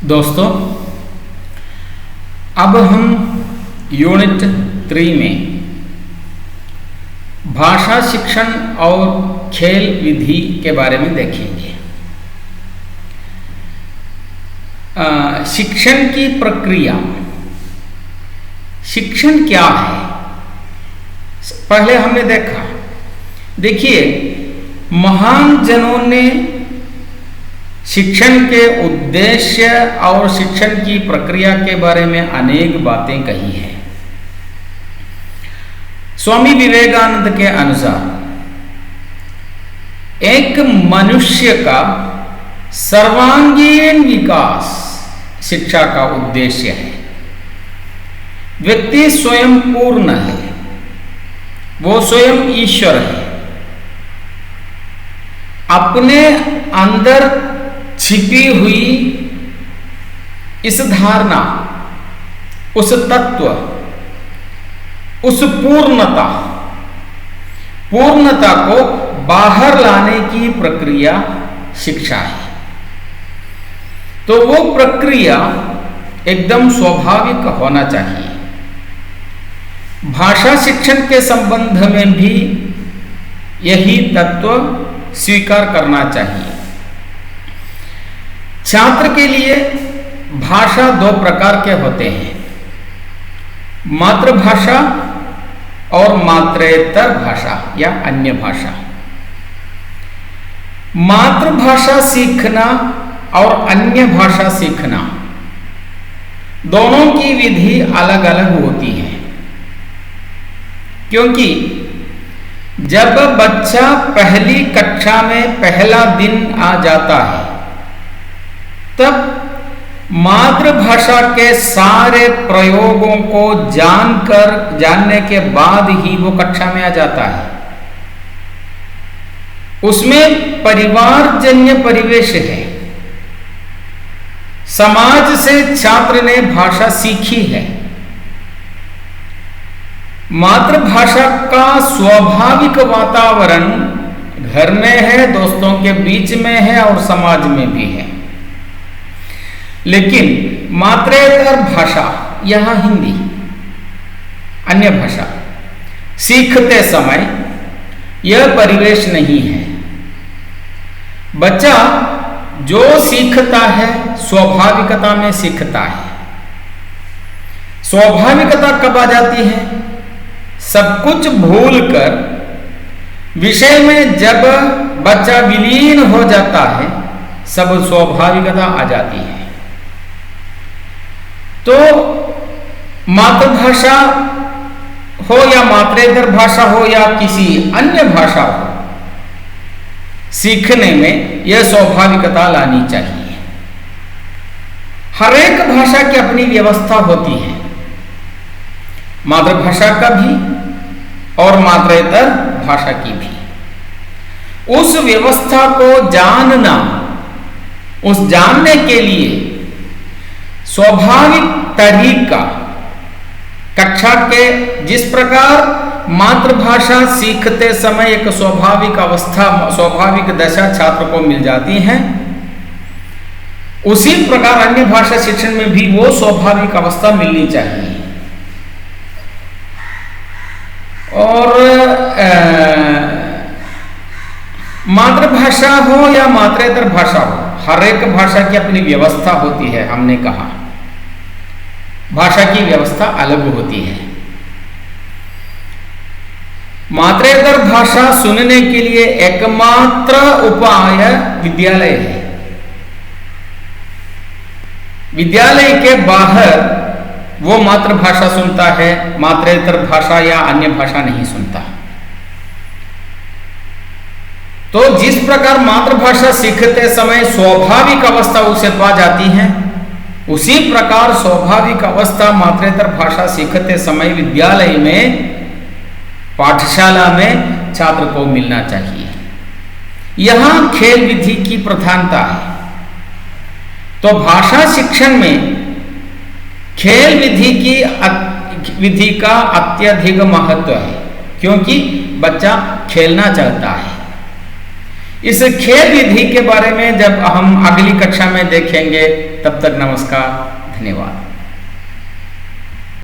दोस्तों, अब हम यूनिट 3 में भाषा शिक्षण और खेल विधि के बारे में देखेंगे। शिक्षण की प्रक्रिया, शिक्षण क्या है, पहले हमने देखा। देखिए, महान जनों ने शिक्षण के उद्देश्य और शिक्षण की प्रक्रिया के बारे में अनेक बातें कही हैं। स्वामी विवेकानंद के अनुसार एक मनुष्य का सर्वांगीण विकास शिक्षा का उद्देश्य है। व्यक्ति स्वयं पूर्ण है, वो स्वयं ईश्वर है। अपने अंदर छिपी हुई इस धारणा, उस तत्व, उस पूर्णता को बाहर लाने की प्रक्रिया शिक्षा है। तो वो प्रक्रिया एकदम स्वाभाविक होना चाहिए। भाषा शिक्षण के संबंध में भी यही तत्व स्वीकार करना चाहिए। छात्र के लिए भाषा दो प्रकार के होते हैं, मातृभाषा और मातृेतर भाषा या अन्य भाषा। मातृभाषा सीखना और अन्य भाषा सीखना, दोनों की विधि अलग अलग होती है। क्योंकि जब बच्चा पहली कक्षा में पहला दिन आ जाता है, तब मातृभाषा के सारे प्रयोगों को जानने के बाद ही वो कक्षा में आ जाता है। उसमें परिवारजन्य परिवेश है, समाज से छात्र ने भाषा सीखी है। मातृभाषा का स्वाभाविक वातावरण घर में है, दोस्तों के बीच में है और समाज में भी है। लेकिन मातृेतर भाषा, यहां हिंदी, अन्य भाषा सीखते समय यह परिवेश नहीं है। बच्चा जो सीखता है स्वाभाविकता में सीखता है। स्वाभाविकता कब आ जाती है? सब कुछ भूलकर विषय में जब बच्चा विलीन हो जाता है, सब स्वाभाविकता आ जाती है। तो मातृभाषा हो या मातृेतर भाषा हो या किसी अन्य भाषा हो, सीखने में यह स्वाभाविकता लानी चाहिए। हर एक भाषा की अपनी व्यवस्था होती है, मातृभाषा का भी और मातृेतर भाषा की भी। उस व्यवस्था को जानना, उस जानने के लिए स्वाभाविक तरीका, कक्षा के जिस प्रकार मातृभाषा सीखते समय एक स्वाभाविक अवस्था, स्वाभाविक दशा छात्र को मिल जाती है, उसी प्रकार अन्य भाषा शिक्षण में भी वो स्वाभाविक अवस्था मिलनी चाहिए। और मातृभाषा हो या मातृेतर भाषा हो, हर एक भाषा की अपनी व्यवस्था होती है। हमने कहा भाषा की व्यवस्था अलग होती है। मातृेतर भाषा सुनने के लिए एकमात्र उपाय विद्यालय है। विद्यालय के बाहर वो मातृभाषा सुनता है, मातृेतर भाषा या अन्य भाषा नहीं सुनता। तो जिस प्रकार मातृभाषा सीखते समय स्वाभाविक अवस्था उसे पा जाती है, उसी प्रकार स्वाभाविक अवस्था मातृेतर भाषा सीखते समय विद्यालय में, पाठशाला में छात्र को मिलना चाहिए। यहां खेल विधि की प्रधानता है। तो भाषा शिक्षण में खेल विधि का अत्यधिक महत्व है, क्योंकि बच्चा खेलना चाहता है। इस खेल विधि के बारे में जब हम अगली कक्षा में देखेंगे, तब तक नमस्कार, धन्यवाद।